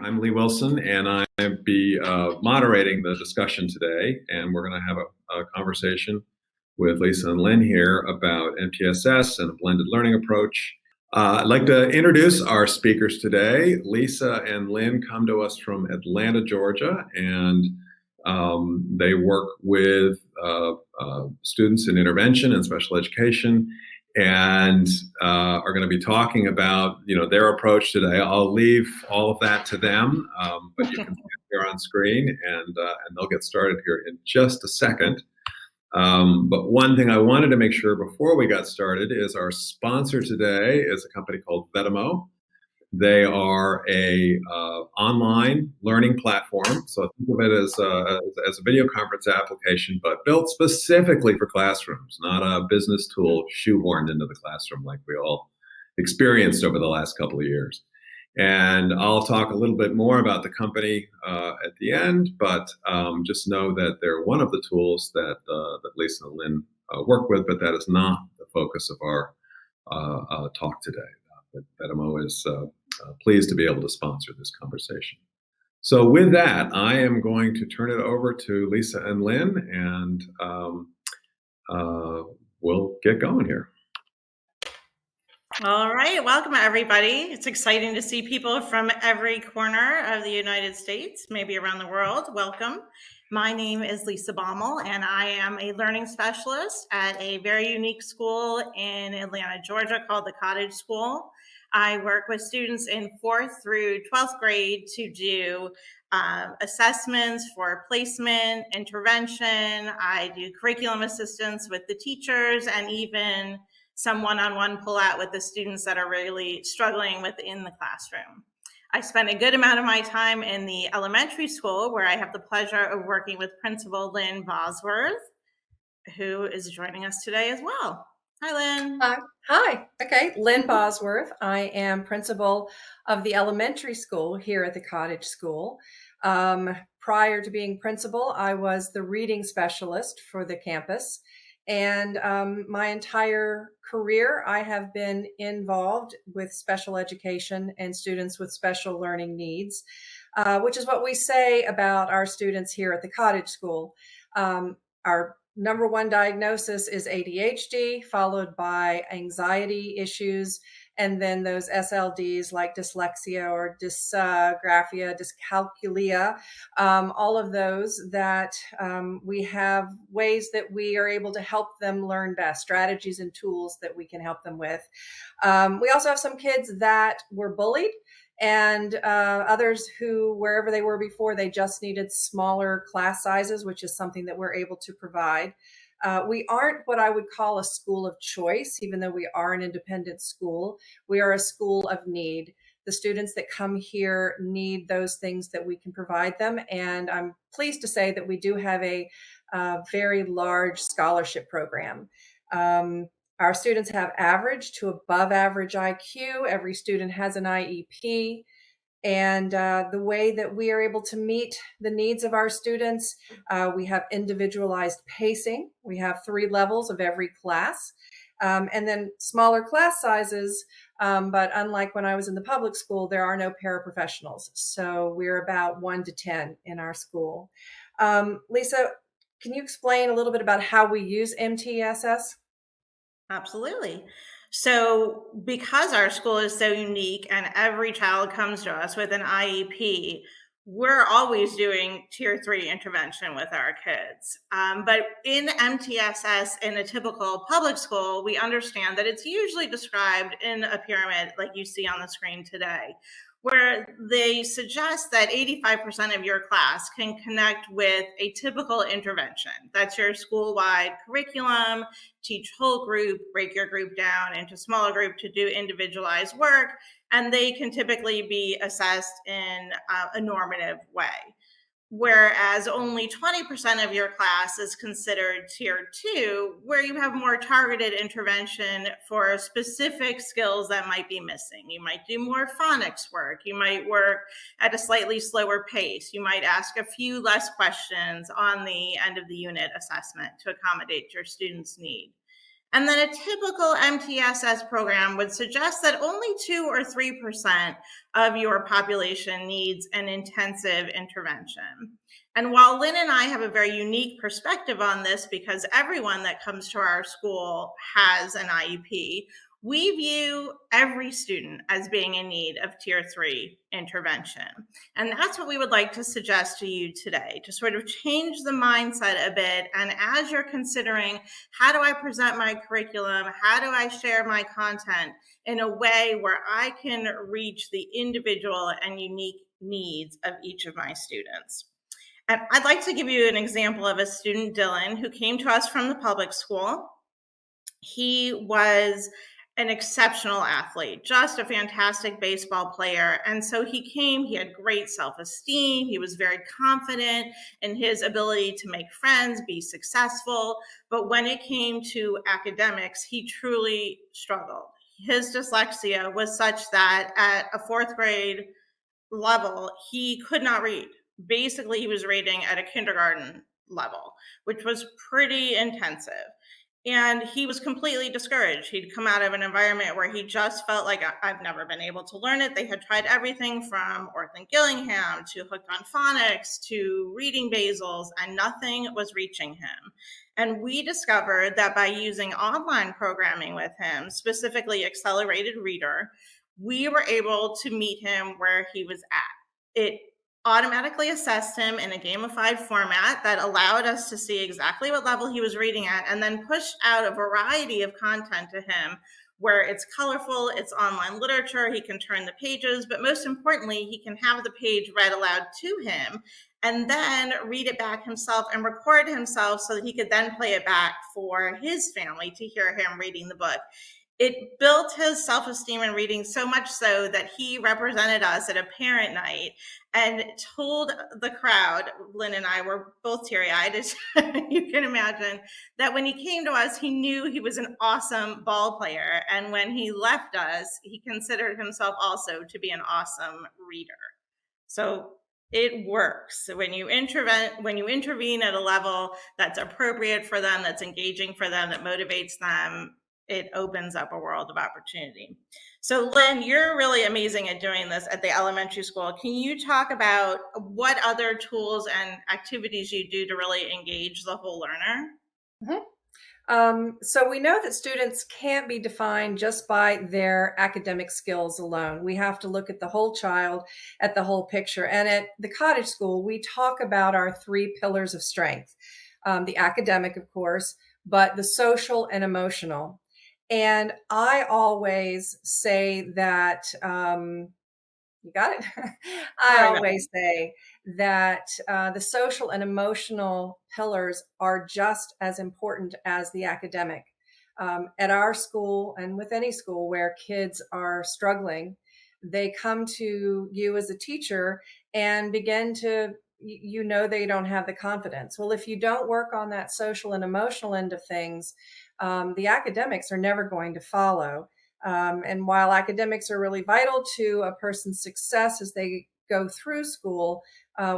I'm Lee Wilson, and I'll be moderating the discussion today. And we're going to have a conversation with Lisa and Lynn here about MTSS and a blended learning approach. I'd like to introduce our speakers today. Lisa and Lynn come to us from Atlanta, Georgia, and they work with students in intervention and special education, and are going to be talking about their approach today. I'll leave all of that to them, but you can see it here on screen, and they'll get started here in just a second. But one thing I wanted to make sure before we got started is our sponsor today is a company called Vetimo. They are a online learning platform, so think of it as a video conference application, but built specifically for classrooms, not a business tool shoehorned into the classroom like we all experienced over the last couple of years. And I'll talk a little bit more about the company at the end, but just know that they're one of the tools that Lisa and Lynn work with, but that is not the focus of our talk today. But Vetimo is pleased to be able to sponsor this conversation. So with that, I am going to turn it over to Lisa and Lynn, and we'll get going here. All right, welcome everybody. It's exciting to see people from every corner of the United States, maybe around the world. Welcome. My name is Lisa Baumel, and I am a learning specialist at a very unique school in Atlanta, Georgia called the Cottage School. I work with students in 4th through 12th grade to do assessments for placement, intervention. I do curriculum assistance with the teachers, and even some one-on-one pull-out with the students that are really struggling within the classroom. I spend a good amount of my time in the elementary school, where I have the pleasure of working with Principal Lynn Bosworth, who is joining us today as well. Hi, Lynn. Hi. Okay, Lynn Bosworth. I am principal of the elementary school here at the Cottage School. Prior to being principal, I was the reading specialist for the campus. And my entire career, I have been involved with special education and students with special learning needs, which is what we say about our students here at the Cottage School. Our number one diagnosis is ADHD, followed by anxiety issues, and then those SLDs like dyslexia or dysgraphia, dyscalculia, all of those that we have ways that we are able to help them learn best, strategies and tools that we can help them with. We also have some kids that were bullied, and others who, wherever they were before, they just needed smaller class sizes, which is something that we're able to provide. We aren't what I would call a school of choice, even though we are an independent school. We are a school of need. The students that come here need those things that we can provide them. And I'm pleased to say that we do have a very large scholarship program. Our students have average to above average IQ. Every student has an IEP. And the way that we are able to meet the needs of our students, we have individualized pacing. We have 3 levels of every class, and then smaller class sizes. But unlike when I was in the public school, there are no paraprofessionals. So we're about 1 to 10 in our school. Lisa, can you explain a little bit about how we use MTSS? Absolutely. So because our school is so unique and every child comes to us with an IEP, we're always doing tier 3 intervention with our kids. But in MTSS, in a typical public school, we understand that it's usually described in a pyramid like you see on the screen today, where they suggest that 85% of your class can connect with a typical intervention. That's your school-wide curriculum, teach whole group, break your group down into smaller group to do individualized work, and they can typically be assessed in a normative way. Whereas only 20% of your class is considered tier 2, where you have more targeted intervention for specific skills that might be missing. You might do more phonics work. You might work at a slightly slower pace. You might ask a few less questions on the end of the unit assessment to accommodate your student's need. And then a typical MTSS program would suggest that only 2 or 3% of your population needs an intensive intervention. And while Lynn and I have a very unique perspective on this because everyone that comes to our school has an IEP, we view every student as being in need of Tier 3 intervention. And that's what we would like to suggest to you today, to sort of change the mindset a bit. And as you're considering, how do I present my curriculum? How do I share my content in a way where I can reach the individual and unique needs of each of my students? And I'd like to give you an example of a student, Dylan, who came to us from the public school. He was an exceptional athlete, just a fantastic baseball player. And so he came, he had great self-esteem. He was very confident in his ability to make friends, be successful. But when it came to academics, he truly struggled. His dyslexia was such that at a 4th grade level, he could not read. Basically, he was reading at a kindergarten level, which was pretty intensive. And he was completely discouraged. He'd come out of an environment where he just felt like, I've never been able to learn it. They had tried everything from Orth and Gillingham to Hooked on Phonics to reading basals, and nothing was reaching him. And we discovered that by using online programming with him, specifically Accelerated Reader, we were able to meet him where he was at. It automatically assessed him in a gamified format that allowed us to see exactly what level he was reading at, and then pushed out a variety of content to him where it's colorful, it's online literature, he can turn the pages, but most importantly, he can have the page read aloud to him and then read it back himself and record himself so that he could then play it back for his family to hear him reading the book. It built his self-esteem in reading so much so that he represented us at a parent night and told the crowd, Lynn and I were both teary-eyed, as you can imagine, that when he came to us, he knew he was an awesome ball player. And when he left us, he considered himself also to be an awesome reader. So it works. When you intervene at a level that's appropriate for them, that's engaging for them, that motivates them, it opens up a world of opportunity. So Lynn, you're really amazing at doing this at the elementary school. Can you talk about what other tools and activities you do to really engage the whole learner? So we know that students can't be defined just by their academic skills alone. We have to look at the whole child, at the whole picture. And at the cottage school, we talk about our 3 pillars of strength, the academic, of course, but the social and emotional. And I always say that, you got it? I always say that the social and emotional pillars are just as important as the academic. At our school and with any school where kids are struggling, they come to you as a teacher and begin to, they don't have the confidence. Well, if you don't work on that social and emotional end of things, the academics are never going to follow. And while academics are really vital to a person's success as they go through school,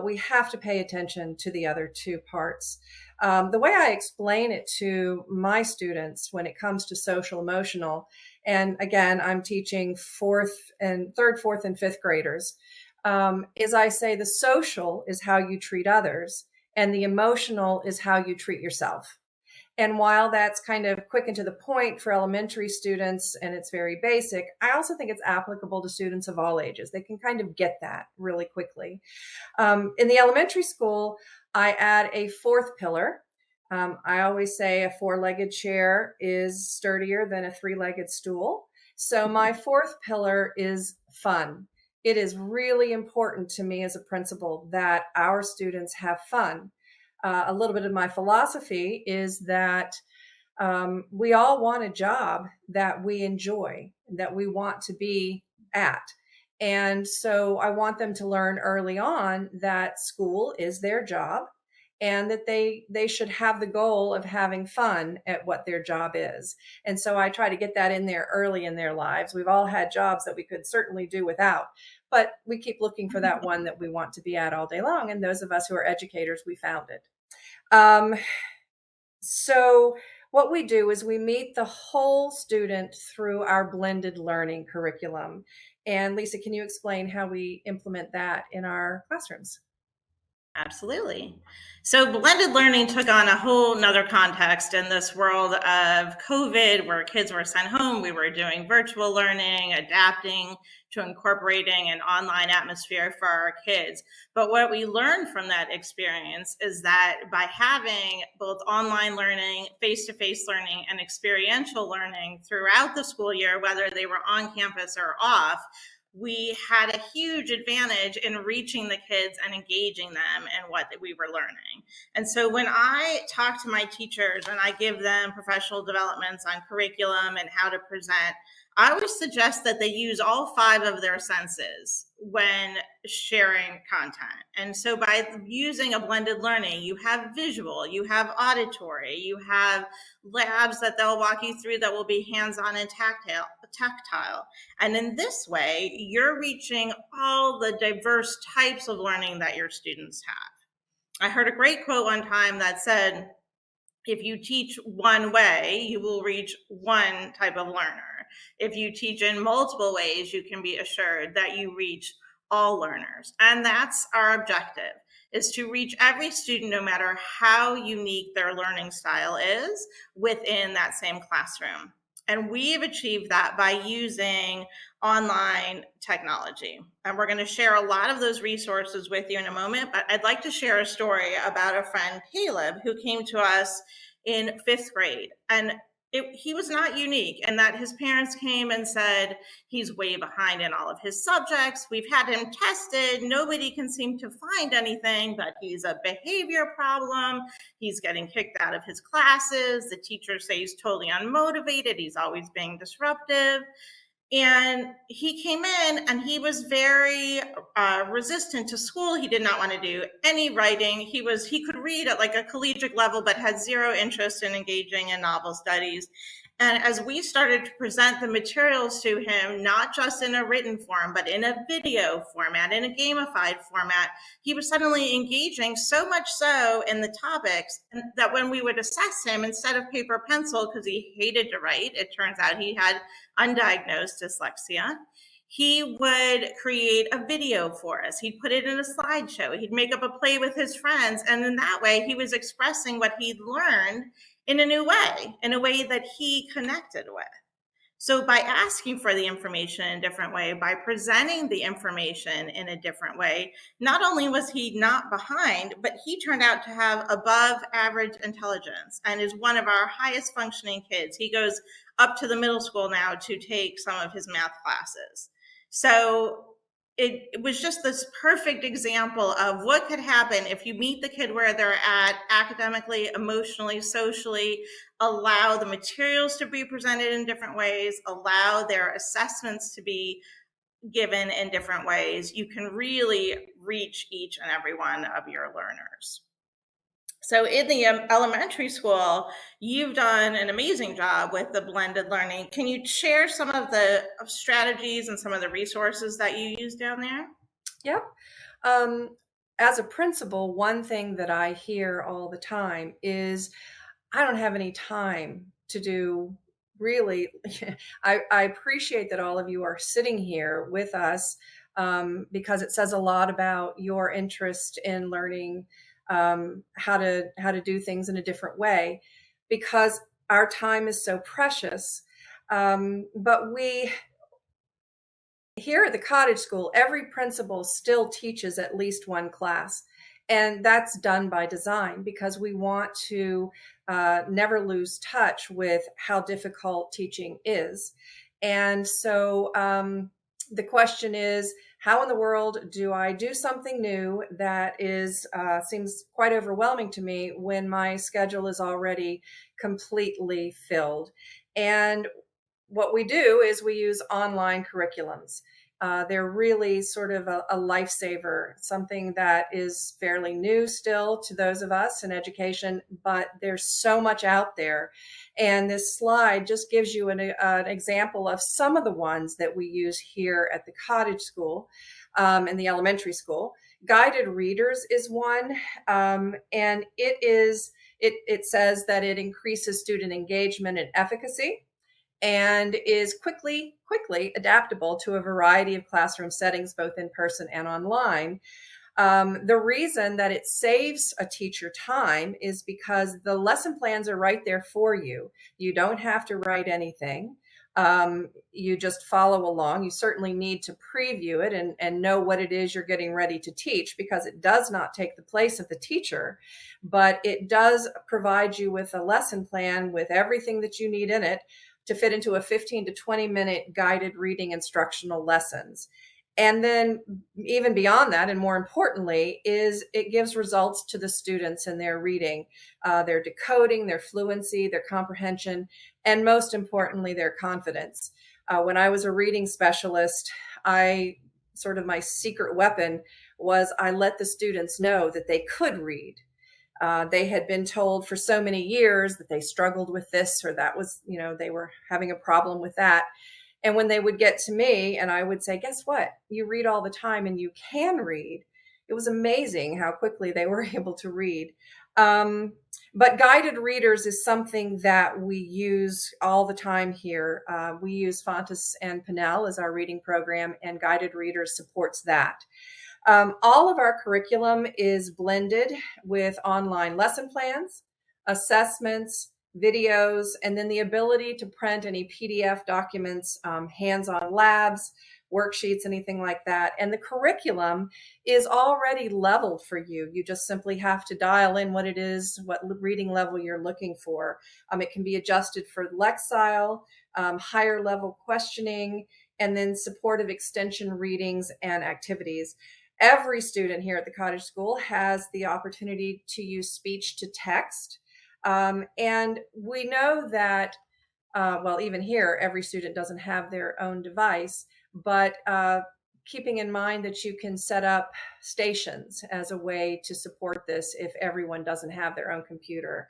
we have to pay attention to the other 2 parts. The way I explain it to my students when it comes to social emotional, and again, I'm teaching 3rd, 4th, and 5th graders, is I say the social is how you treat others, and the emotional is how you treat yourself. And while that's kind of quick and to the point for elementary students and it's very basic, I also think it's applicable to students of all ages. They can kind of get that really quickly. In the elementary school, I add a 4th pillar. I always say a 4-legged chair is sturdier than a 3-legged stool. So my 4th pillar is fun. It is really important to me as a principal that our students have fun. A little bit of my philosophy is that we all want a job that we enjoy, that we want to be at. And so I want them to learn early on that school is their job and that they should have the goal of having fun at what their job is. And so I try to get that in there early in their lives. We've all had jobs that we could certainly do without, but we keep looking for that one that we want to be at all day long. And those of us who are educators, we found it. So What we do is we meet the whole student through our blended learning curriculum. And Lisa, can you explain how we implement that in our classrooms? Absolutely. So blended learning took on a whole nother context in this world of COVID, where kids were sent home. We were doing virtual learning, adapting to incorporating an online atmosphere for our kids. But what we learned from that experience is that by having both online learning, face-to-face learning, and experiential learning throughout the school year, whether they were on campus or off, we had a huge advantage in reaching the kids and engaging them in what we were learning. And so when I talk to my teachers and I give them professional developments on curriculum and how to present, I always suggest that they use all 5 of their senses when sharing content. And so by using a blended learning, you have visual, you have auditory, you have labs that they'll walk you through that will be hands-on and tactile. And in this way, you're reaching all the diverse types of learning that your students have. I heard a great quote one time that said, if you teach one way, you will reach one type of learner. If you teach in multiple ways, you can be assured that you reach all learners. And that's our objective, is to reach every student, no matter how unique their learning style is, within that same classroom. And we've achieved that by using online technology. And we're going to share a lot of those resources with you in a moment, but I'd like to share a story about a friend, Caleb, who came to us in 5th grade. And he was not unique in that his parents came and said, he's way behind in all of his subjects. We've had him tested. Nobody can seem to find anything, but he's a behavior problem. He's getting kicked out of his classes. The teachers say he's totally unmotivated. He's always being disruptive. And he came in and he was very resistant to school. He did not want to do any writing. He could read at like a collegiate level, but had zero interest in engaging in novel studies. And as we started to present the materials to him, not just in a written form, but in a video format, in a gamified format, he was suddenly engaging so much so in the topics that when we would assess him, instead of paper pencil, because he hated to write, it turns out he had undiagnosed dyslexia, he would create a video for us. He'd put it in a slideshow. He'd make up a play with his friends. And in that way, he was expressing what he'd learned in a new way, in a way that he connected with. So by asking for the information in a different way, by presenting the information in a different way, not only was he not behind, but he turned out to have above average intelligence and is one of our highest functioning kids. He goes up to the middle school now to take some of his math classes. So it was just this perfect example of what could happen if you meet the kid where they're at academically, emotionally, socially, allow the materials to be presented in different ways, allow their assessments to be given in different ways. You can really reach each and every one of your learners. So in the elementary school, you've done an amazing job with the blended learning. Can you share some of the strategies and some of the resources that you use down there? Yep. As a principal, one thing that I hear all the time is, I don't have any time to do really. I appreciate that all of you are sitting here with us, because it says a lot about your interest in learning how to do things in a different way, because our time is so precious. But we here at the cottage school, every principal still teaches at least one class. And that's done by design, because we want to never lose touch with how difficult teaching is. And so the question is, how in the world do I do something new that is seems quite overwhelming to me when my schedule is already completely filled? And what we do is we use online curriculums. They're really sort of a lifesaver, something that is fairly new still to those of us in education, but there's so much out there. And this slide just gives you an example of some of the ones that we use here at the cottage school, in the elementary school. Guided Readers is one, and It says that it increases student engagement and efficacy, and is quickly adaptable to a variety of classroom settings, both in person and online. The reason that it saves a teacher time is because the lesson plans are right there for you. You don't have to write anything. You just follow along. You certainly need to preview it and know what it is you're getting ready to teach, because it does not take the place of the teacher, but it does provide you with a lesson plan with everything that you need in it to fit into a 15 to 20 minute guided reading instructional lessons. And then even beyond that, and more importantly, is it gives results to the students in their reading, their decoding, their fluency, their comprehension, and most importantly, their confidence. When I was a reading specialist, my secret weapon was I let the students know that they could read. They had been told for so many years that they struggled with this or that was, they were having a problem with that. And when they would get to me and I would say, guess what? You read all the time and you can read. It was amazing how quickly they were able to read. But guided readers is something that we use all the time here. We use Fontes and Pinnell as our reading program, and guided readers supports that. All of our curriculum is blended with online lesson plans, assessments, videos, and then the ability to print any PDF documents, hands-on labs, worksheets, anything like that. And the curriculum is already leveled for you. You just simply have to dial in what it is, what reading level you're looking for. It can be adjusted for Lexile, higher level questioning, and then supportive extension readings and activities. Every student here at the Cottage School has the opportunity to use speech to text. And we know that, even here, every student doesn't have their own device, but keeping in mind that you can set up stations as a way to support this if everyone doesn't have their own computer.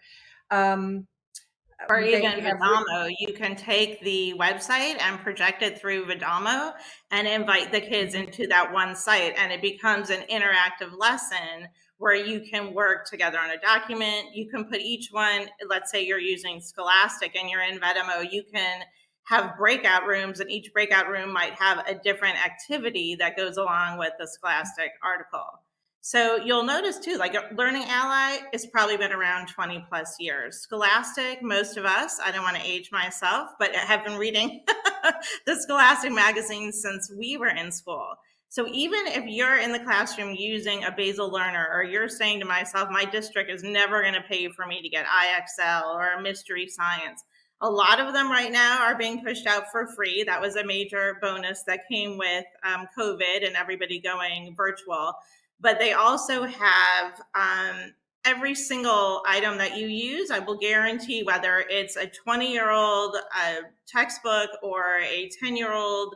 Or even Vidamo, you can take the website and project it through Vidamo and invite the kids into that one site, and it becomes an interactive lesson where you can work together on a document. You can put each one, let's say you're using Scholastic and you're in Vidamo, you can have breakout rooms, and each breakout room might have a different activity that goes along with the Scholastic article. So you'll notice too, like Learning Ally has probably been around 20 plus years. Scholastic, most of us, I don't want to age myself, but I have been reading the Scholastic magazine since we were in school. So even if you're in the classroom using a basal learner, or you're saying to myself, my district is never going to pay for me to get IXL or Mystery Science, a lot of them right now are being pushed out for free. That was a major bonus that came with COVID and everybody going virtual. But they also have every single item that you use, I will guarantee, whether it's a 20-year-old textbook or a 10-year-old,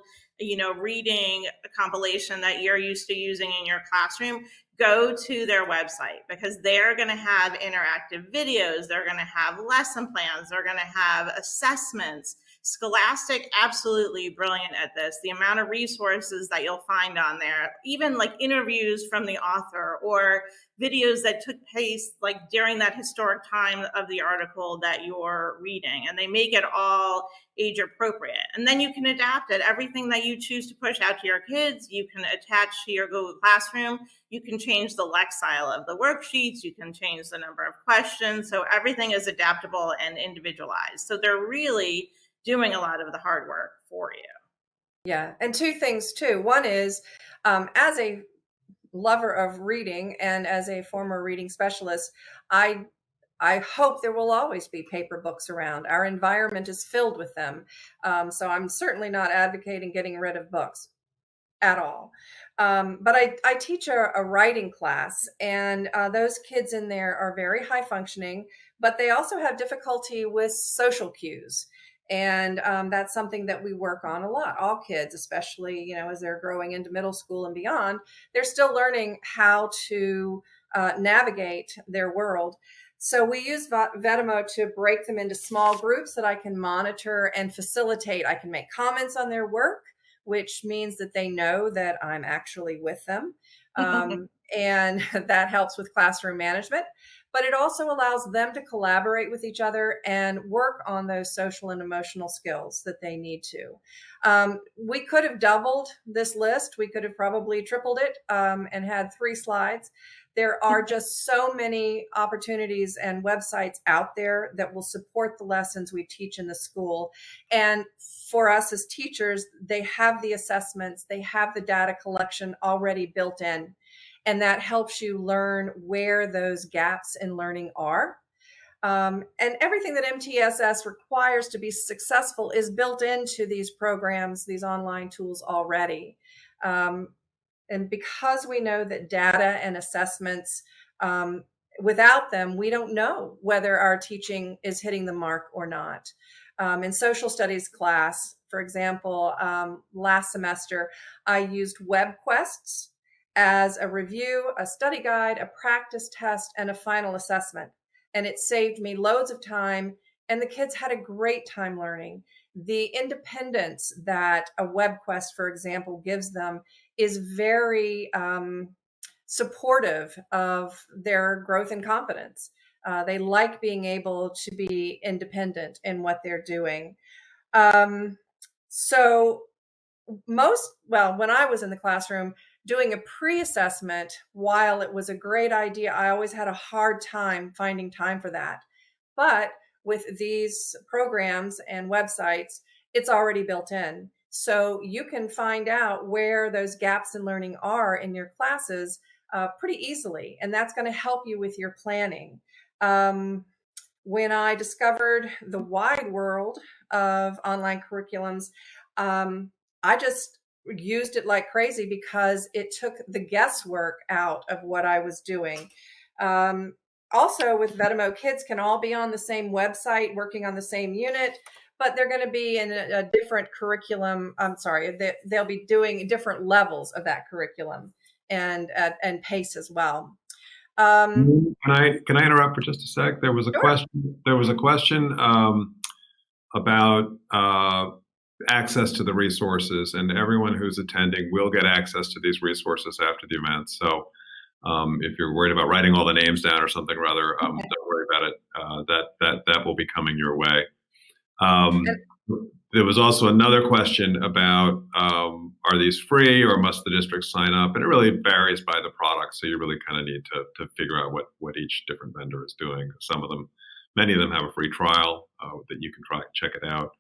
reading compilation that you're used to using in your classroom, go to their website, because they're going to have interactive videos. They're going to have lesson plans. They're going to have assessments. Scholastic, absolutely brilliant at this. The amount of resources that you'll find on there, even like interviews from the author or videos that took place like during that historic time of the article that you're reading, and they make it all age appropriate. And then you can adapt it. Everything that you choose to push out to your kids, you can attach to your Google Classroom. You can change the Lexile of the worksheets. You can change the number of questions. So everything is adaptable and individualized. So they're really doing a lot of the hard work for you. Yeah. And two things too. One is, as a lover of reading and as a former reading specialist, I hope there will always be paper books around. Our environment is filled with them. So I'm certainly not advocating getting rid of books at all. But I teach a writing class, and those kids in there are very high functioning, but they also have difficulty with social cues. And that's something that we work on a lot. All kids, especially, as they're growing into middle school and beyond, they're still learning how to navigate their world. So we use Vedimo to break them into small groups that I can monitor and facilitate. I can make comments on their work, which means that they know that I'm actually with them. And that helps with classroom management. but it also allows them to collaborate with each other and work on those social and emotional skills that they need to. We could have doubled this list. We could have probably tripled it and had 3 slides. There are just so many opportunities and websites out there that will support the lessons we teach in the school. And for us as teachers, they have the assessments, they have the data collection already built in. And that helps you learn where those gaps in learning are. And everything that MTSS requires to be successful is built into these programs, these online tools already. And because we know that data and assessments, without them, we don't know whether our teaching is hitting the mark or not. In social studies class, for example, last semester, I used web quests as a review, a study guide, a practice test, and a final assessment. And it saved me loads of time, and the kids had a great time learning. The independence that a web quest, for example, gives them is very supportive of their growth and confidence. They like being able to be independent in what they're doing. So when I was in the classroom doing a pre-assessment, while it was a great idea, I always had a hard time finding time for that. But with these programs and websites, it's already built in. So you can find out where those gaps in learning are in your classes pretty easily. And that's going to help you with your planning. When I discovered the wide world of online curriculums, I just used it like crazy because it took the guesswork out of what I was doing. Also, with Vetimo, kids can all be on the same website, working on the same unit, but they're going to be in a different curriculum. They'll be doing different levels of that curriculum and pace as well. Can I interrupt for just a sec? There was a Sure. question. There was a question about access to the resources, and everyone who's attending will get access to these resources after the event. So if you're worried about writing all the names down or something rather, don't worry about it. That will be coming your way. There was also another question about are these free or must the district sign up? And it really varies by the product, so you really kind of need to figure out what each different vendor is doing. Many of them have a free trial that you can check it out.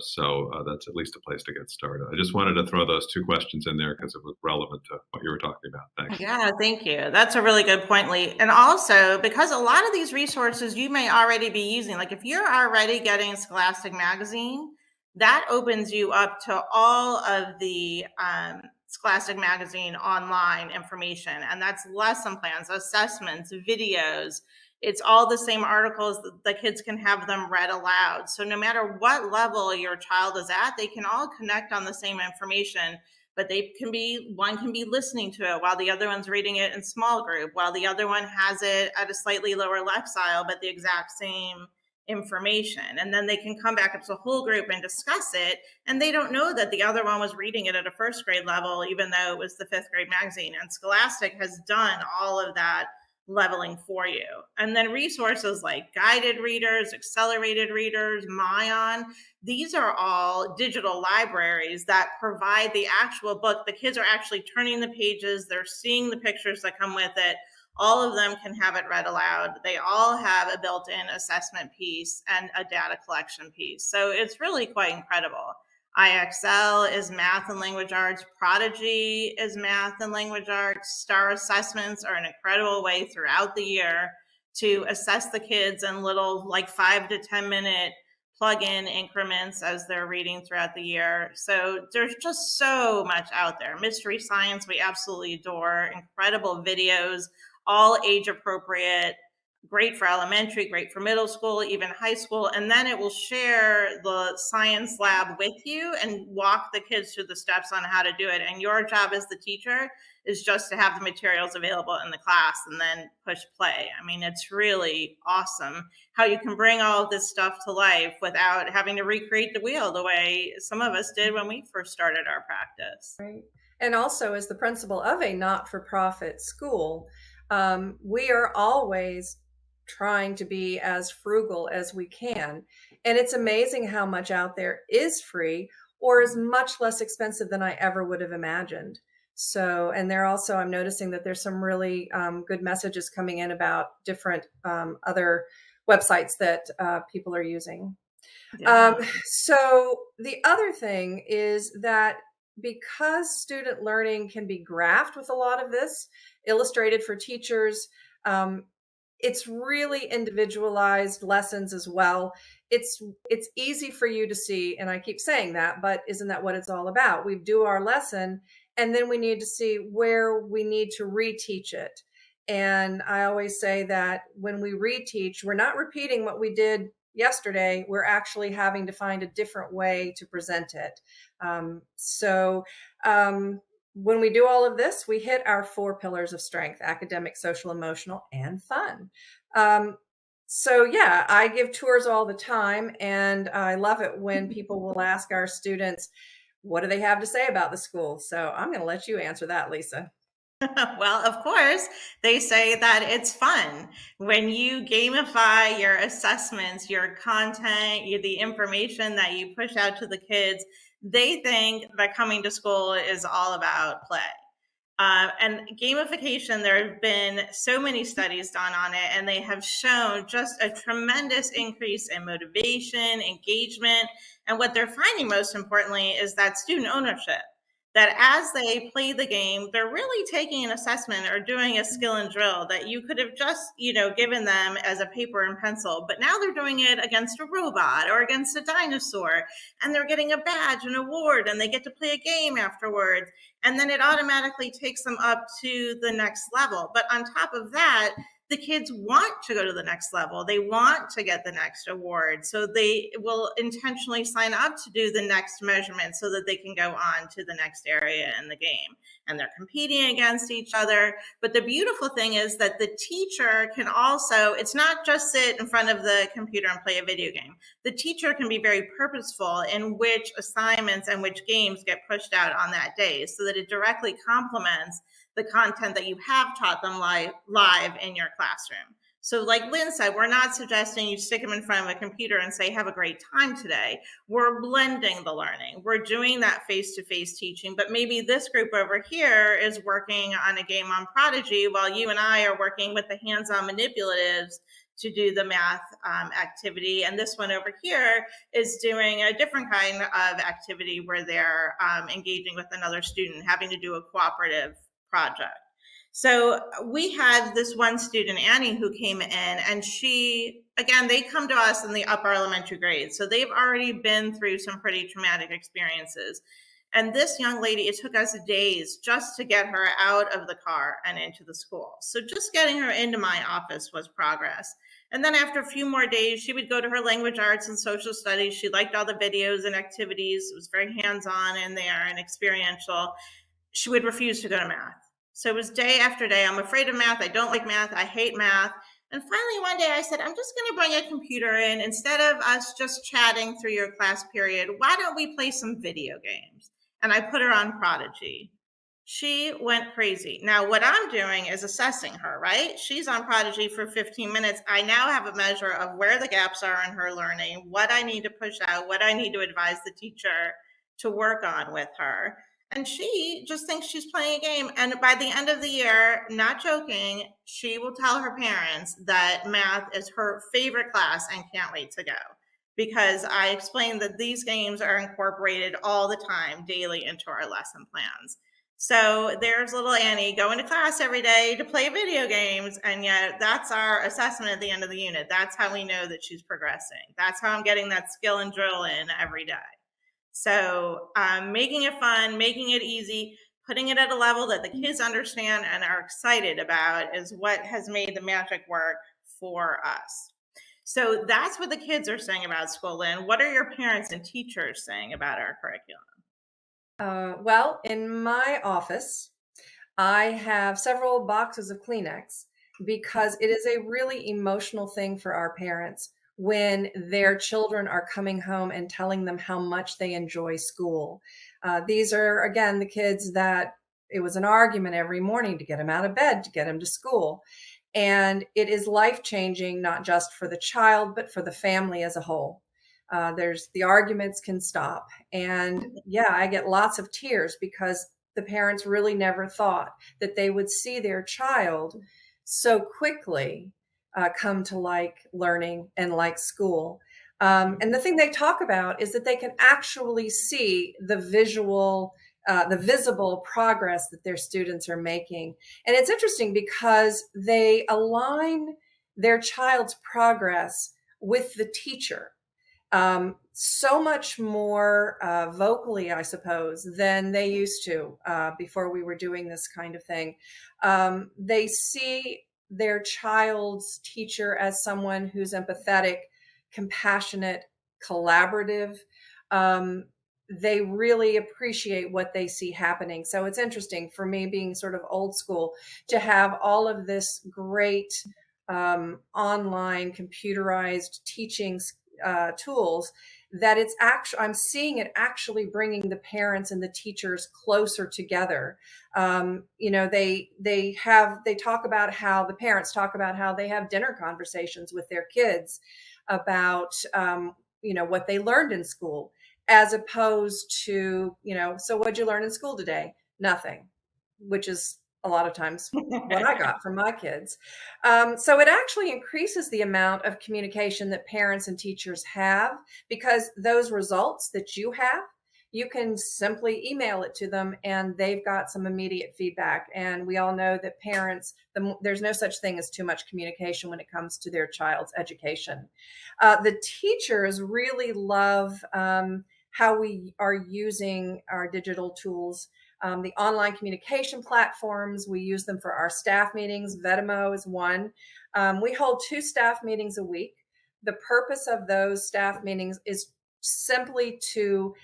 So that's at least a place to get started. I just wanted to throw those 2 questions in there because it was relevant to what you were talking about. Thanks. Yeah, thank you. That's a really good point, Lee. And also, because a lot of these resources you may already be using, like if you're already getting Scholastic Magazine, that opens you up to all of the Scholastic Magazine online information. And that's lesson plans, assessments, videos. It's all the same articles that the kids can have them read aloud. So no matter what level your child is at, they can all connect on the same information, but one can be listening to it while the other one's reading it in small group, while the other one has it at a slightly lower lexile, but the exact same information. And then they can come back up to the whole group and discuss it. And they don't know that the other one was reading it at a first grade level, even though it was the 5th grade magazine. And Scholastic has done all of that leveling for you. And then resources like guided readers, accelerated readers, Mayan, these are all digital libraries that provide the actual book. The kids are actually turning the pages, they're seeing the pictures that come with it. All of them can have it read aloud. They all have a built-in assessment piece and a data collection piece. So it's really quite incredible. IXL is math and language arts. Prodigy is math and language arts. STAR assessments are an incredible way throughout the year to assess the kids in little 5 to 10 minute plug-in increments as they're reading throughout the year. So there's just so much out there. Mystery Science, we absolutely adore. Incredible videos, all age appropriate. Great for elementary, great for middle school, even high school. And then it will share the science lab with you and walk the kids through the steps on how to do it. And your job as the teacher is just to have the materials available in the class and then push play. I mean, it's really awesome how you can bring all of this stuff to life without having to recreate the wheel the way some of us did when we first started our practice. Right. And also, as the principal of a not-for-profit school, We are always trying to be as frugal as we can. And it's amazing how much out there is free or is much less expensive than I ever would have imagined. So, and there also, I'm noticing that there's some really good messages coming in about different other websites that people are using. Um, Yeah. so the other thing is that because student learning can be graphed with a lot of this, illustrated for teachers, um, it's really individualized lessons as well. It's easy for you to see, and I keep saying that, but isn't that what it's all about? We do our lesson, and then we need to see where we need to reteach it. And I always say that when we reteach, we're not repeating what we did yesterday. We're actually having to find a different way to present it. So when we do all of this, we hit our 4 pillars of strength: academic, social, emotional, and fun. Um, so, yeah, I give tours all the time, and I love it when people will ask our students, what do they have to say about the school? So, I'm going to let you answer that, Lisa. Well, of course, they say that it's fun. When you gamify your assessments, your content, the information that you push out to the kids, they think that coming to school is all about play. And gamification, there have been so many studies done on it, and they have shown just a tremendous increase in motivation, engagement. And what they're finding most importantly is that student ownership. That as they play the game, they're really taking an assessment or doing a skill and drill that you could have just, given them as a paper and pencil. But now they're doing it against a robot or against a dinosaur, and they're getting a badge, an award, and they get to play a game afterwards. And then it automatically takes them up to the next level. But on top of that, the kids want to go to the next level. They want to get the next award. So they will intentionally sign up to do the next measurement so that they can go on to the next area in the game. And they're competing against each other. But the beautiful thing is that the teacher can also, it's not just sit in front of the computer and play a video game. The teacher can be very purposeful in which assignments and which games get pushed out on that day so that it directly complements the content that you have taught them live in your classroom. So like Lynn said, we're not suggesting you stick them in front of a computer and say, have a great time today. We're blending the learning. We're doing that face-to-face teaching, but maybe this group over here is working on a game on Prodigy while you and I are working with the hands-on manipulatives to do the math activity. And this one over here is doing a different kind of activity where they're engaging with another student, having to do a cooperative project. So we had this one student, Annie, who came in, and she, again, they come to us in the upper elementary grades. So they've already been through some pretty traumatic experiences. And this young lady, it took us days just to get her out of the car and into the school. So just getting her into my office was progress. And then after a few more days, she would go to her language arts and social studies. She liked all the videos and activities. It was very hands-on in there and experiential. She would refuse to go to math. So it was day after day. I'm afraid of math. I don't like math. I hate math. And finally, one day I said, I'm just going to bring a computer in. Instead of us just chatting through your class period, why don't we play some video games? And I put her on Prodigy. She went crazy. Now, what I'm doing is assessing her, right? She's on Prodigy for 15 minutes. I now have a measure of where the gaps are in her learning, what I need to push out, what I need to advise the teacher to work on with her. And she just thinks she's playing a game. And by the end of the year, not joking, she will tell her parents that math is her favorite class and can't wait to go. Because I explained that these games are incorporated all the time, daily, into our lesson plans. So there's little Annie going to class every day to play video games. And yet that's our assessment at the end of the unit. That's how we know that she's progressing. That's how I'm getting that skill and drill in every day. So making it fun, making it easy, putting it at a level that the kids understand and are excited about is what has made the magic work for us. So that's what the kids are saying about school, Lynn. What are your parents and teachers saying about our curriculum? Well, in my office, I have several boxes of Kleenex because it is a really emotional thing for our parents when their children are coming home and telling them how much they enjoy school. These are, again, the kids that it was an argument every morning to get him out of bed, to get him to school. And it is life-changing, not just for the child, but for the family as a whole. There's the arguments can stop. And yeah, I get lots of tears because the parents really never thought that they would see their child so quickly come to like learning and like school. And the thing they talk about is that they can actually see the visible progress that their students are making. And it's interesting because they align their child's progress with the teacher so much more vocally, I suppose, than they used to before we were doing this kind of thing. They see their child's teacher as someone who's empathetic, compassionate, collaborative. They really appreciate what they see happening. So it's interesting for me, being sort of old school, to have all of this great online computerized teaching tools, that it's actually, I'm seeing it actually bringing the parents and the teachers closer together. They talk about how the parents talk about how they have dinner conversations with their kids about what they learned in school, as opposed to, so what'd you learn in school today? Nothing, which is a lot of times what I got from my kids. So it actually increases the amount of communication that parents and teachers have, because those results that you have, you can simply email it to them and they've got some immediate feedback. And we all know that parents, there's no such thing as too much communication when it comes to their child's education. The teachers really love how we are using our digital tools. The online communication platforms, we use them for our staff meetings. Vetimo is one. We hold 2 staff meetings a week. The purpose of those staff meetings is simply to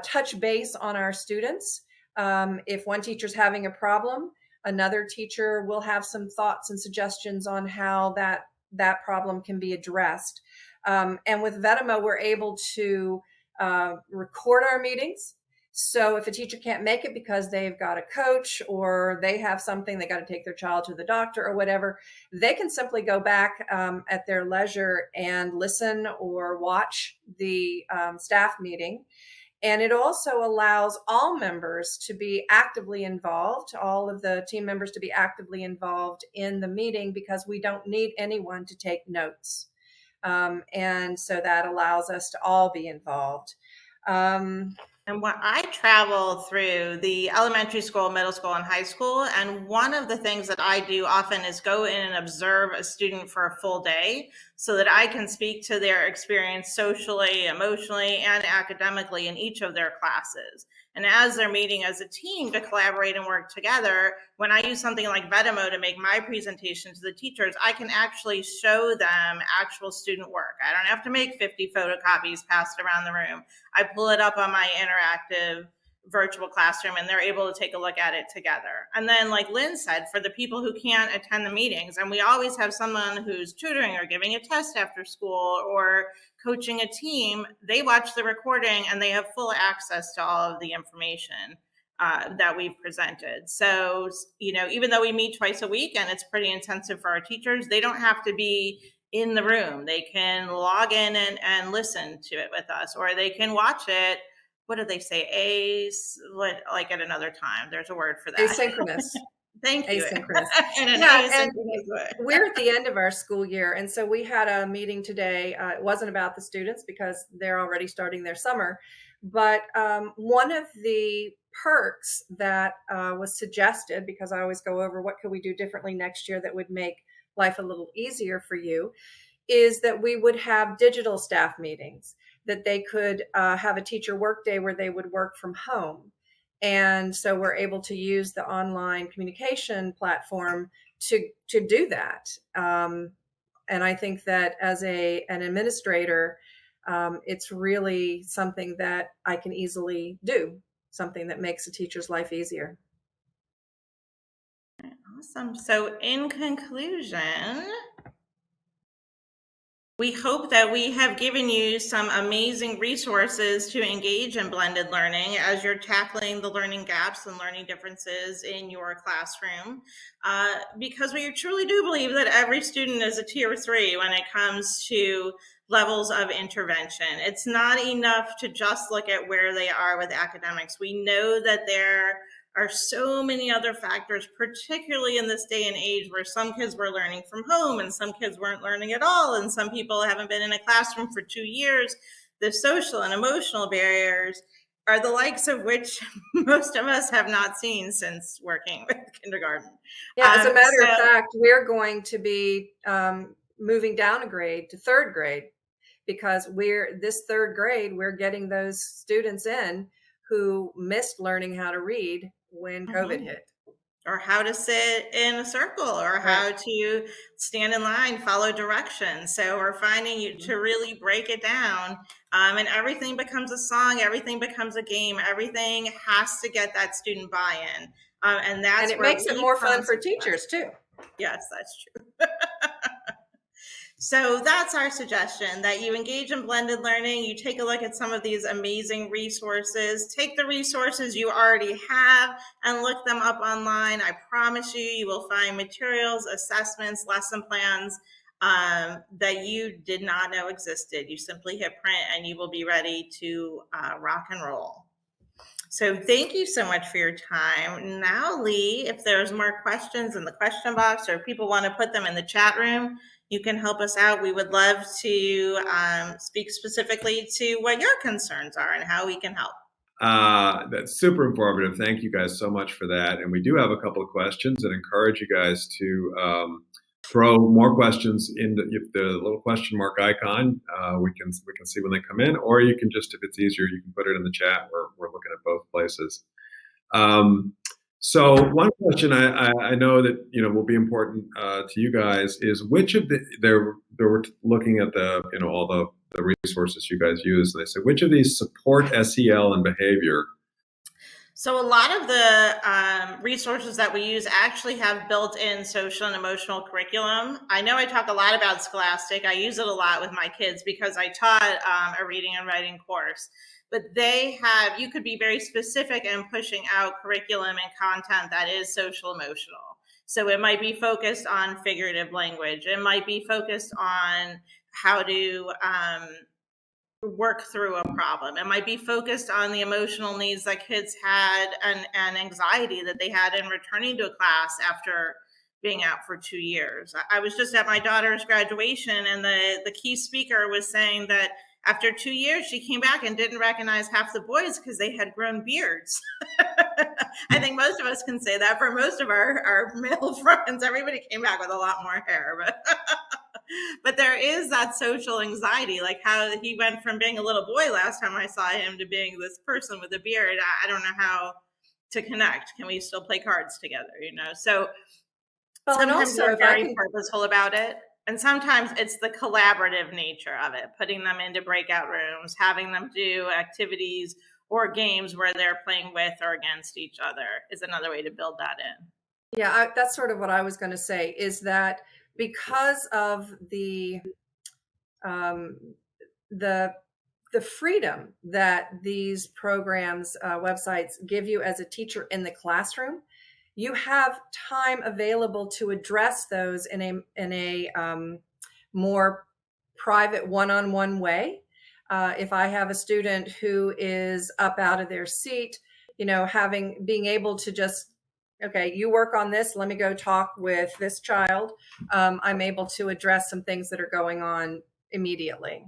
touch base on our students. If one teacher's having a problem, another teacher will have some thoughts and suggestions on how that problem can be addressed. And with Vetimo, we're able to record our meetings. So if a teacher can't make it because they've got a coach or they have something, they got to take their child to the doctor or whatever, they can simply go back at their leisure and listen or watch the staff meeting. And it also allows all members to be actively involved, all of the team members to be actively involved in the meeting, because we don't need anyone to take notes. And so that allows us to all be involved. And when I travel through the elementary school, middle school, and high school, and one of the things that I do often is go in and observe a student for a full day so that I can speak to their experience socially, emotionally, and academically in each of their classes. And as they're meeting as a team to collaborate and work together, when I use something like Vetimo to make my presentation to the teachers, I can actually show them actual student work. I don't have to make 50 photocopies passed around the room. I pull it up on my interactive virtual classroom and they're able to take a look at it together. And then, like Lynn said, for the people who can't attend the meetings, and we always have someone who's tutoring or giving a test after school or coaching a team, they watch the recording and they have full access to all of the information that we've presented. So, even though we meet twice a week and it's pretty intensive for our teachers, they don't have to be in the room. They can log in and listen to it with us, or they can watch it. What do they say? Like at another time. There's a word for that. Asynchronous. Thank you. Asynchronous. And we're at the end of our school year. And so we had a meeting today. It wasn't about the students because they're already starting their summer. But one of the perks that was suggested, because I always go over what could we do differently next year that would make life a little easier for you, is that we would have digital staff meetings, that they could have a teacher work day where they would work from home. And so we're able to use the online communication platform to do that. And I think that as an administrator, it's really something that I can easily do, something that makes a teacher's life easier. Awesome. So in conclusion, We hope that we have given you some amazing resources to engage in blended learning as you're tackling the learning gaps and learning differences in your classroom. Because we truly do believe that every student is a tier 3 when it comes to levels of intervention. It's not enough to just look at where they are with academics. We know that there are so many other factors, particularly in this day and age where some kids were learning from home and some kids weren't learning at all, and some people haven't been in a classroom for 2 years. The social and emotional barriers are the likes of which most of us have not seen since working with kindergarten. Yeah, as a matter of fact, we're going to be moving down a grade to 3rd grade, because this 3rd grade, we're getting those students in who missed learning how to read when COVID hit. Or how to sit in a circle, or how to stand in line, follow directions. So we're finding you to really break it down, and everything becomes a song, everything becomes a game, everything has to get that student buy-in. And it makes it more fun for teachers too. Yes, that's true. So that's our suggestion, that you engage in blended learning. You take a look at some of these amazing resources. Take the resources you already have and look them up online. I promise you will find materials, assessments, lesson plans that you did not know existed. You simply hit print and you will be ready to rock and roll. So thank you so much for your time. Now, Lee, if there's more questions in the question box or people want to put them in the chat room, you can help us out. We would love to speak specifically to what your concerns are and how we can help. That's super informative. Thank you guys so much for that. And we do have a couple of questions, and encourage you guys to throw more questions in the little question mark icon. We can see when they come in, or you can just, if it's easier, you can put it in the chat. We're looking at both places. So one question I know that will be important to you guys is which of we're looking at all the resources you guys use, and they say which of these support SEL and behavior. So a lot of the resources that we use actually have built-in social and emotional curriculum. I know I talk a lot about Scholastic. I use it a lot with my kids because I taught a reading and writing course. But you could be very specific in pushing out curriculum and content that is social emotional. So it might be focused on figurative language. It might be focused on how to work through a problem. It might be focused on the emotional needs that kids had and anxiety that they had in returning to a class after being out for 2 years. I was just at my daughter's graduation, and the key speaker was saying that after 2 years, she came back and didn't recognize half the boys because they had grown beards. I think most of us can say that for most of our male friends. Everybody came back with a lot more hair, but there is that social anxiety, like how he went from being a little boy last time I saw him to being this person with a beard. I don't know how to connect. Can we still play cards together? So sometimes we're very purposeful about it. And sometimes it's the collaborative nature of it, putting them into breakout rooms, having them do activities or games where they're playing with or against each other is another way to build that in. Yeah, that's sort of what I was going to say, is that because of the freedom that these programs, websites give you as a teacher in the classroom, you have time available to address those in a more private one-on-one way. If I have a student who is up out of their seat, being able to just, okay, you work on this, let me go talk with this child. I'm able to address some things that are going on immediately.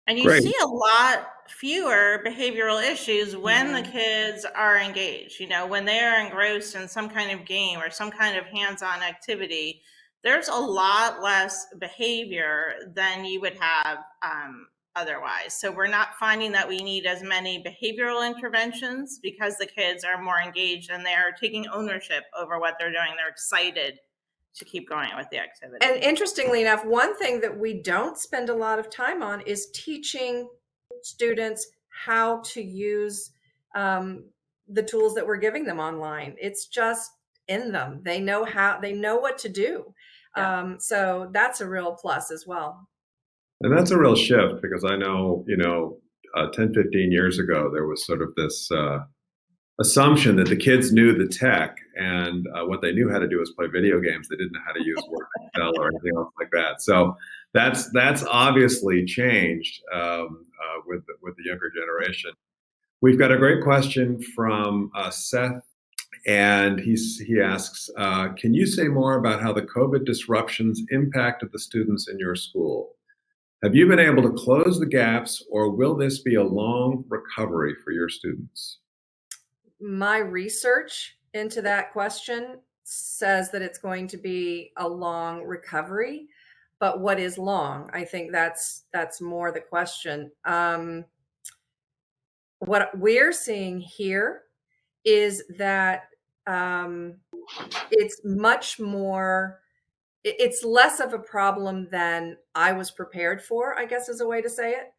And you see a lot fewer behavioral issues when the kids are engaged. When they are engrossed in some kind of game or some kind of hands-on activity, there's a lot less behavior than you would have otherwise. So we're not finding that we need as many behavioral interventions because the kids are more engaged and they're taking ownership over what they're doing. They're excited to keep going with the activity. And interestingly enough, one thing that we don't spend a lot of time on is teaching students how to use the tools that we're giving them online. It's just in them. They know what to do. Yeah. So that's a real plus as well. And that's a real shift because I know, 10, 15 years ago, there was sort of this assumption that the kids knew the tech and what they knew how to do was play video games. They didn't know how to use Word, Excel, or anything else like that. So that's obviously changed with the younger generation. We've got a great question from Seth, and he asks, "Can you say more about how the COVID disruptions impacted the students in your school? Have you been able to close the gaps, or will this be a long recovery for your students?" My research into that question says that it's going to be a long recovery, but what is long? I think that's more the question. What we're seeing here is that it's much more, it's less of a problem than I was prepared for, I guess is a way to say it.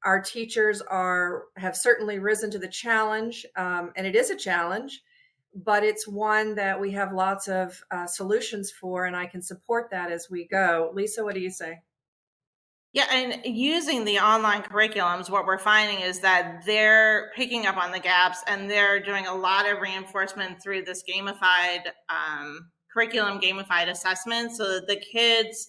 Our teachers have certainly risen to the challenge, and it is a challenge, but it's one that we have lots of solutions for, and I can support that as we go. Lisa, what do you say? Yeah, and using the online curriculums, what we're finding is that they're picking up on the gaps and they're doing a lot of reinforcement through this gamified curriculum, gamified assessment, so that the kids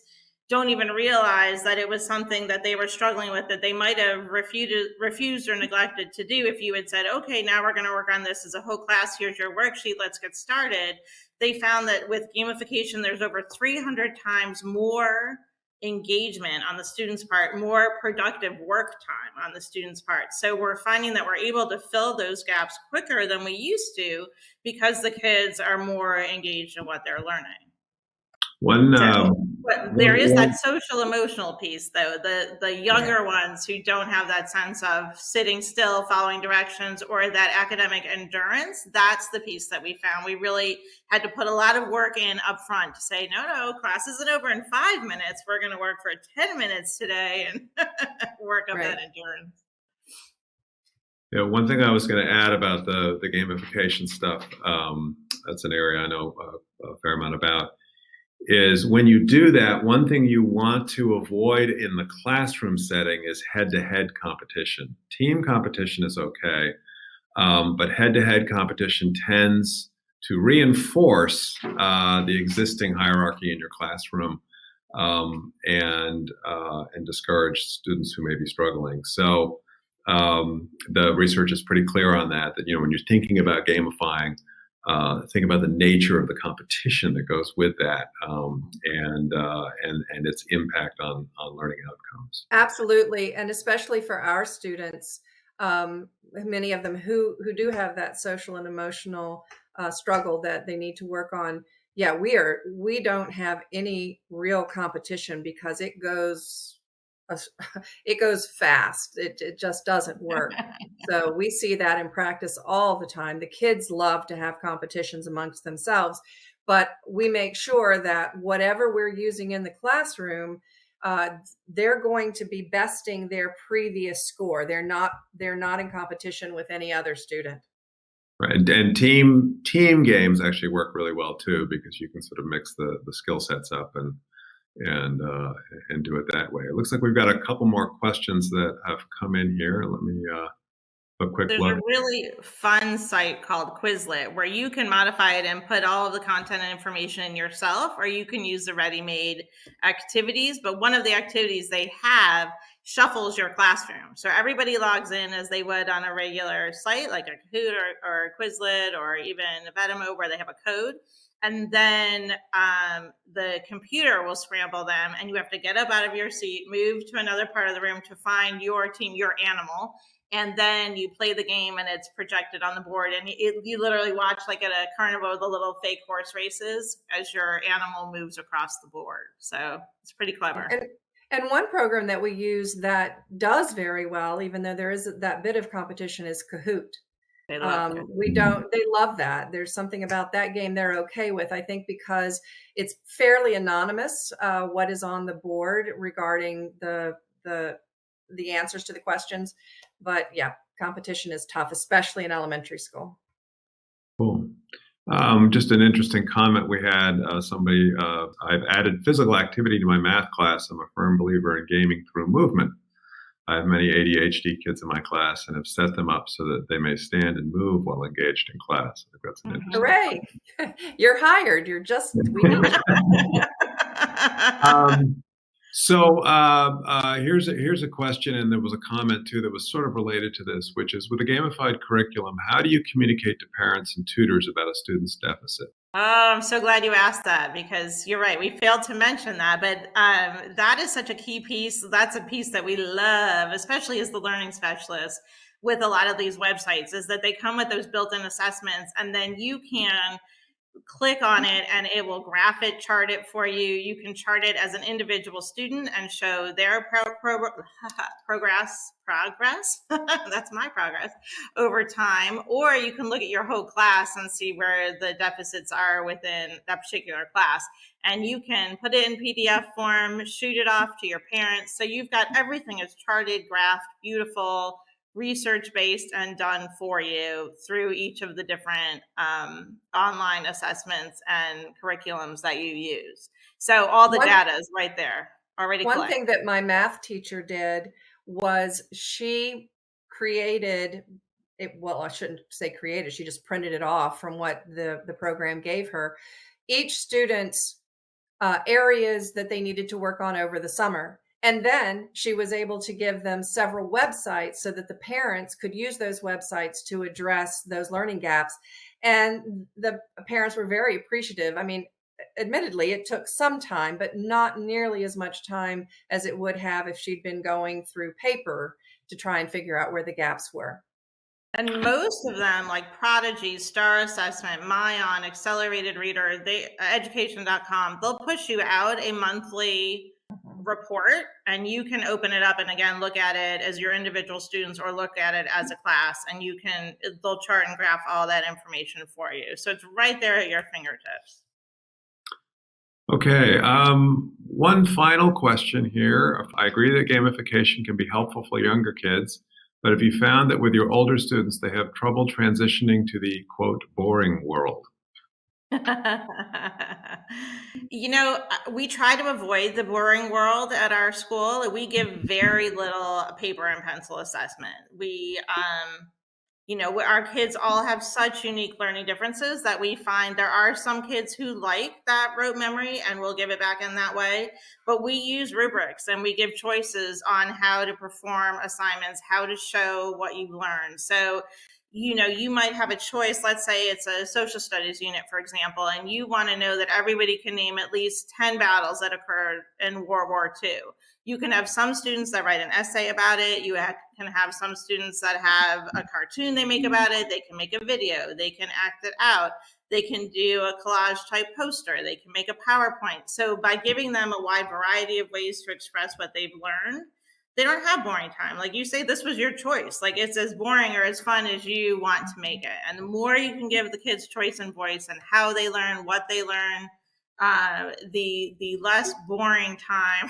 don't even realize that it was something that they were struggling with that they might have refused or neglected to do. If you had said, okay, now we're going to work on this as a whole class, here's your worksheet, let's get started. They found that with gamification, there's over 300 times more engagement on the students' part, more productive work time on the students' part. So we're finding that we're able to fill those gaps quicker than we used to because the kids are more engaged in what they're learning. One, But there is that social emotional piece, though. The younger ones who don't have that sense of sitting still, following directions, or that academic endurance, that's the piece that we found. We really had to put a lot of work in up front to say, no, class isn't over in 5 minutes. We're going to work for 10 minutes today and work up that endurance. Yeah, one thing I was going to add about the gamification stuff, that's an area I know a fair amount about, is when you do that, one thing you want to avoid in the classroom setting is head-to-head competition. Team competition is okay, but head-to-head competition tends to reinforce the existing hierarchy in your classroom and discourage students who may be struggling. So the research is pretty clear on that when you're thinking about gamifying, think about the nature of the competition that goes with that, and its impact on learning outcomes. Absolutely, and especially for our students, many of them who do have that social and emotional struggle that they need to work on. Yeah, we don't have any real competition because it goes fast. It just doesn't work. So we see that in practice all the time. The kids love to have competitions amongst themselves, but we make sure that whatever we're using in the classroom, they're going to be besting their previous score. They're not in competition with any other student. Right, and team games actually work really well too, because you can sort of mix the skill sets up and do it that way. It looks like we've got a couple more questions that have come in here. Let me a quick There's look. a really fun site called Quizlet where you can modify it and put all of the content and information in yourself, or you can use the ready-made activities. But one of the activities they have shuffles your classroom. So everybody logs in as they would on a regular site like a Kahoot or Quizlet or even Vetimo, where they have a code. And then the computer will scramble them, and you have to get up out of your seat, move to another part of the room to find your team, your animal, and then you play the game and it's projected on the board, and you literally watch, like at a carnival, the little fake horse races as your animal moves across the board. So it's pretty clever. And one program that we use that does very well, even though there is that bit of competition, is Kahoot. They love they love that. There's something about that game they're okay with, I think, because it's fairly anonymous, what is on the board regarding the answers to the questions. But yeah, competition is tough, especially in elementary school. Cool. Just an interesting comment we had. I've added physical activity to my math class. I'm a firm believer in gaming through movement. I have many ADHD kids in my class and have set them up so that they may stand and move while engaged in class. I think that's an interesting Hooray! You're hired. We need you. Here's a question, and there was a comment too that was sort of related to this, which is, with a gamified curriculum, how do you communicate to parents and tutors about a student's deficit? Oh, I'm so glad you asked that, because you're right. We failed to mention that, but that is such a key piece. That's a piece that we love, especially as the learning specialist with a lot of these websites, is that they come with those built-in assessments, and then you can click on it and it will graph it, chart it for you. You can chart it as an individual student and show their progress. That's my progress over time. Or you can look at your whole class and see where the deficits are within that particular class. And you can put it in PDF form, shoot it off to your parents. So you've got everything is charted, graphed, beautiful, research-based, and done for you through each of the different online assessments and curriculums that you use. So all the data is right there already collected. One thing that my math teacher did was she created it. Well, I shouldn't say created. She just printed it off from what the program gave her. Each student's areas that they needed to work on over the summer. And then she was able to give them several websites so that the parents could use those websites to address those learning gaps. And the parents were very appreciative. I mean, admittedly, it took some time, but not nearly as much time as it would have if she'd been going through paper to try and figure out where the gaps were. And most of them, like Prodigy, Star Assessment, Myon, Accelerated Reader, education.com, they'll push you out a monthly report, and you can open it up and again look at it as your individual students or look at it as a class, and they'll chart and graph all that information for you. So it's right there at your fingertips. Okay, one final question here. I agree that gamification can be helpful for younger kids, but have you found that with your older students, they have trouble transitioning to the, quote, boring world? We try to avoid the boring world at our school. We give very little paper and pencil assessment. Our kids all have such unique learning differences that we find there are some kids who like that rote memory and we'll give it back in that way. But we use rubrics and we give choices on how to perform assignments, how to show what you've learned. So you might have a choice. Let's say it's a social studies unit, for example, and you want to know that everybody can name at least 10 battles that occurred in World War II. You can have some students that write an essay about it. You can have some students that have a cartoon they make about it. They can make a video. They can act it out. They can do a collage type poster. They can make a PowerPoint. So by giving them a wide variety of ways to express what they've learned, they don't have boring time. Like you say, this was your choice. Like it's as boring or as fun as you want to make it. And the more you can give the kids choice and voice and how they learn, what they learn, the less boring time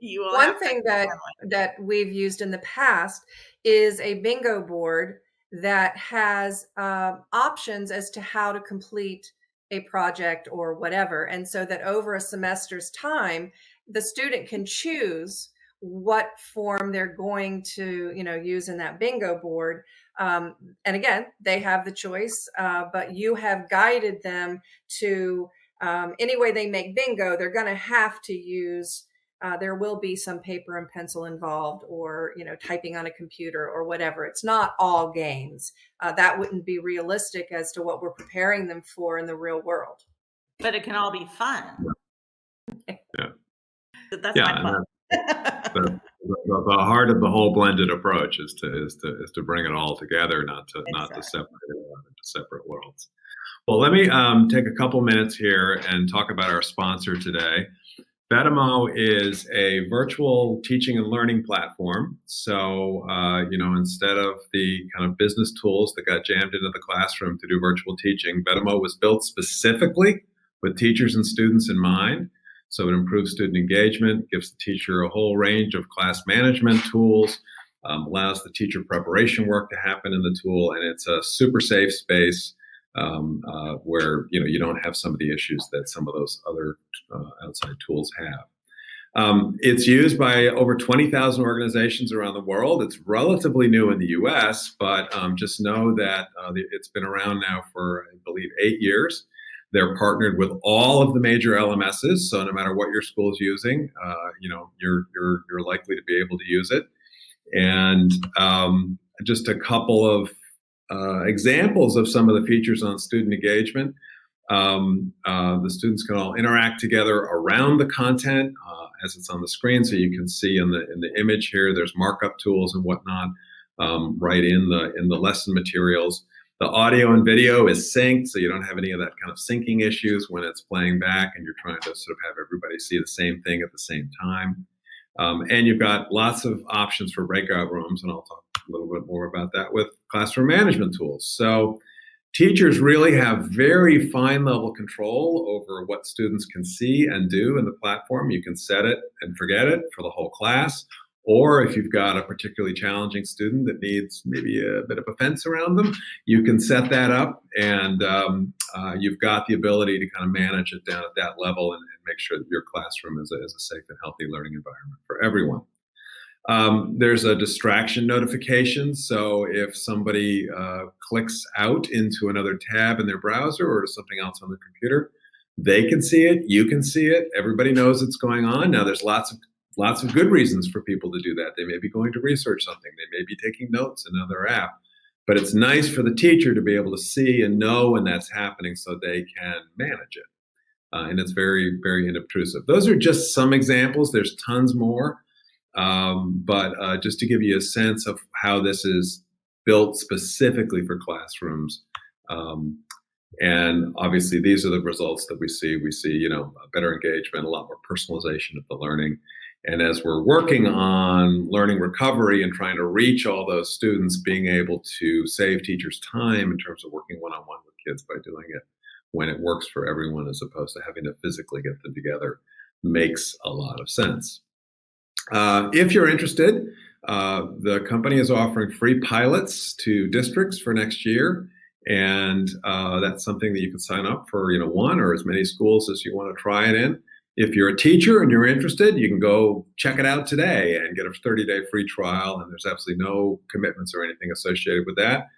you will have. One thing that we've used in the past is a bingo board that has options as to how to complete a project or whatever. And so that over a semester's time, the student can choose what form they're going to, use in that bingo board. And again, they have the choice, but you have guided them to any way they make bingo, they're going to have to use, there will be some paper and pencil involved or, typing on a computer or whatever. It's not all games. That wouldn't be realistic as to what we're preparing them for in the real world. But it can all be fun. Yeah. That's my fun. The heart of the whole blended approach is to bring it all together, not to separate it into separate worlds. Well, let me take a couple minutes here and talk about our sponsor today. Vetimo is a virtual teaching and learning platform. So, instead of the kind of business tools that got jammed into the classroom to do virtual teaching, Vetimo was built specifically with teachers and students in mind. So it improves student engagement, gives the teacher a whole range of class management tools, allows the teacher preparation work to happen in the tool, and it's a super safe space where you don't have some of the issues that some of those other outside tools have. It's used by over 20,000 organizations around the world. It's relatively new in the US, but just know that it's been around now for, I believe, 8 years. They're partnered with all of the major LMSs, so no matter what your school is using, you're likely to be able to use it. And just a couple of examples of some of the features on student engagement. The students can all interact together around the content as it's on the screen, so you can see in the image here. There's markup tools and whatnot right in the lesson materials. The audio and video is synced, so you don't have any of that kind of syncing issues when it's playing back and you're trying to sort of have everybody see the same thing at the same time. And you've got lots of options for breakout rooms, and I'll talk a little bit more about that with classroom management tools. So teachers really have very fine level control over what students can see and do in the platform. You can set it and forget it for the whole class. Or if you've got a particularly challenging student that needs maybe a bit of a fence around them, you can set that up, and you've got the ability to kind of manage it down at that level and make sure that your classroom is a safe and healthy learning environment for everyone. There's a distraction notification. So if somebody clicks out into another tab in their browser or to something else on the computer, they can see it, you can see it, everybody knows it's going on. Now there's lots of good reasons for people to do that. They may be going to research something, they may be taking notes in another app, but it's nice for the teacher to be able to see and know when that's happening so they can manage it. And it's very, very inobtrusive. Those are just some examples. There's tons more. But just to give you a sense of how this is built specifically for classrooms. And obviously these are the results that we see. We see, better engagement, a lot more personalization of the learning. And as we're working on learning recovery and trying to reach all those students, being able to save teachers time in terms of working one-on-one with kids by doing it when it works for everyone as opposed to having to physically get them together makes a lot of sense. If you're interested, the company is offering free pilots to districts for next year. And that's something that you can sign up for, one or as many schools as you want to try it in. If you're a teacher and you're interested, you can go check it out today and get a 30-day free trial. And there's absolutely no commitments or anything associated with that.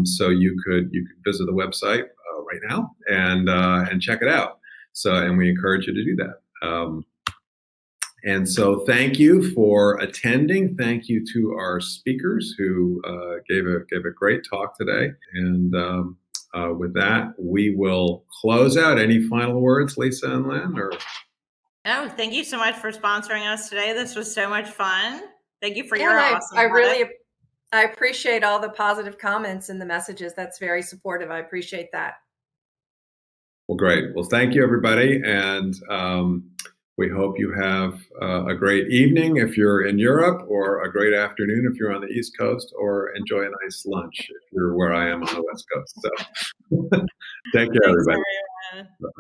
So you could visit the website right now and check it out. And we encourage you to do that. And so thank you for attending. Thank you to our speakers who gave a great talk today. And with that, we will close out. Any final words, Lisa and Lynn? Oh, thank you so much for sponsoring us today. This was so much fun. Thank you for your awesome work. I appreciate all the positive comments and the messages. That's very supportive. I appreciate that. Well, great. Well, thank you, everybody. And we hope you have a great evening if you're in Europe, or a great afternoon if you're on the East Coast, or enjoy a nice lunch if you're where I am on the West Coast. So take care, everybody. Thanks, everyone.